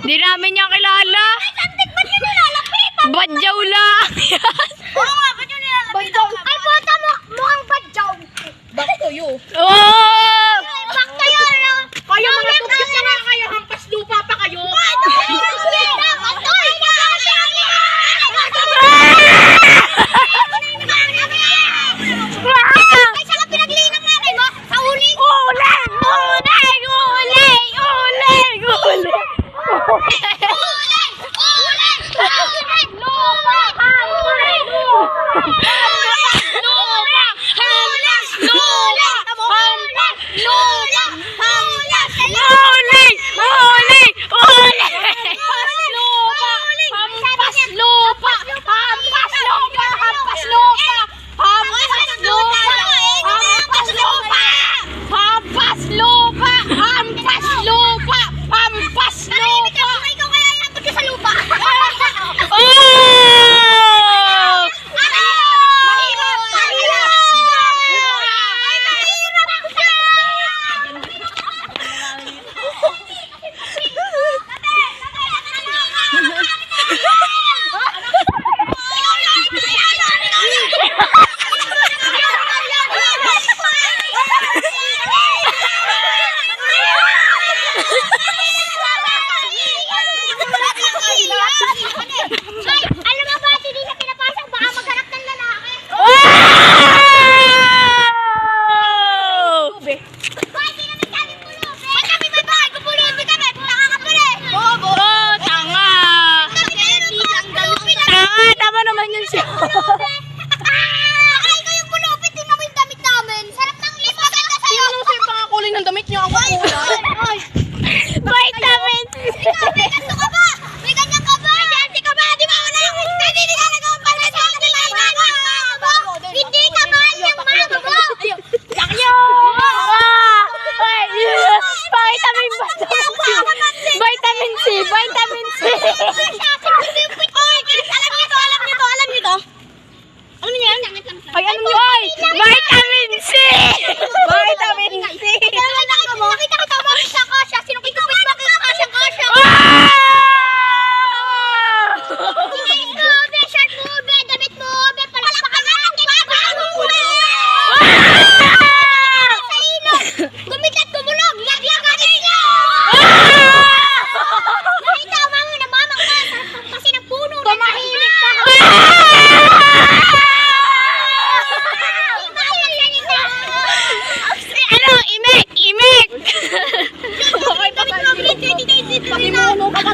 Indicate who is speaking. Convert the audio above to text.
Speaker 1: Di namin niya kilala.
Speaker 2: Ay, santik, ba't yun nilalapitan?
Speaker 1: Badyaw lang.
Speaker 2: Oo nga, ba't yun nilalapitan? Ay, puta mo, mukhang badyaw.
Speaker 3: Back to you.
Speaker 1: Oh!
Speaker 2: Back to you, ano?
Speaker 3: Kayo mga tupit na nga kayo, hampas lupa pa kayo.
Speaker 2: Ay, saan ka pinaglilang nanay mo? Sa uling?
Speaker 1: Uling! Uling! Uling! Uling! Uling!
Speaker 2: Uling! Uling! Uling! Lupa! Uling! Lupa! Hampas! Lupa! Hampas! Lupa! Hampas!
Speaker 1: Uling! Uling! Uling!
Speaker 2: Hampas lupa! Hampas lupa! Hampas lupa! Hampas lupa! Hampas lupa!
Speaker 1: Hampas lupa! Hampas lupa! Hampas lupa!
Speaker 2: Ikaw kaya iabot ka sa lupa?
Speaker 1: Oh!
Speaker 2: Mahirap! Mahirap! Ay, mahirap siya! Ay, alam mo ba, hindi na pinapasok, baka maghanap ng lalaki.
Speaker 1: Oh!
Speaker 2: Bakit di namin sabi pulubi? Ba't kami ba bakit pulubi kami? Tanga ka pala eh.
Speaker 1: Bobo! Oh, tanga! Tanga! Tama naman yun siya.
Speaker 2: Baka ikaw yung pulubi, tingnan mo yung damit namin. Sarap ng lips, maganda sa'yo.
Speaker 3: Ano sa'yo pangakulay ng damit niyo? Ako kulay. Ay.
Speaker 1: Vitamin C!
Speaker 2: Ikaw, may ganito ka ba? May ganyan ka ba? May ganti ka ba? Di ba wala akong hindi ka nag-umpal sa akin ay mama mo? Hindi ka mahal ng mama mo.
Speaker 1: Lakyo! Vitamin C! Vitamin C!
Speaker 2: Oy, guys, alam niyo to, alam niyo to, alam niyo to. Ano yan?
Speaker 1: Ay, ano yun? Oy! Vitamin C!
Speaker 3: Vitamin C.
Speaker 2: Nakita kita mo sa kasya. Sino kitupit mo kaya kasya?
Speaker 1: Ah!
Speaker 2: Ube, shirt mo, ube, damit mo, ube, palakpakan natin. Sa ilog. Gumikat, gumulog. Laglagan niyo. Nakita mo mga namamang ka. Kasi ng puno.
Speaker 1: Tumahimik ka. Ano? Imek! Imek!
Speaker 2: Damit mo, damit mo.
Speaker 3: Pakimuno ka pa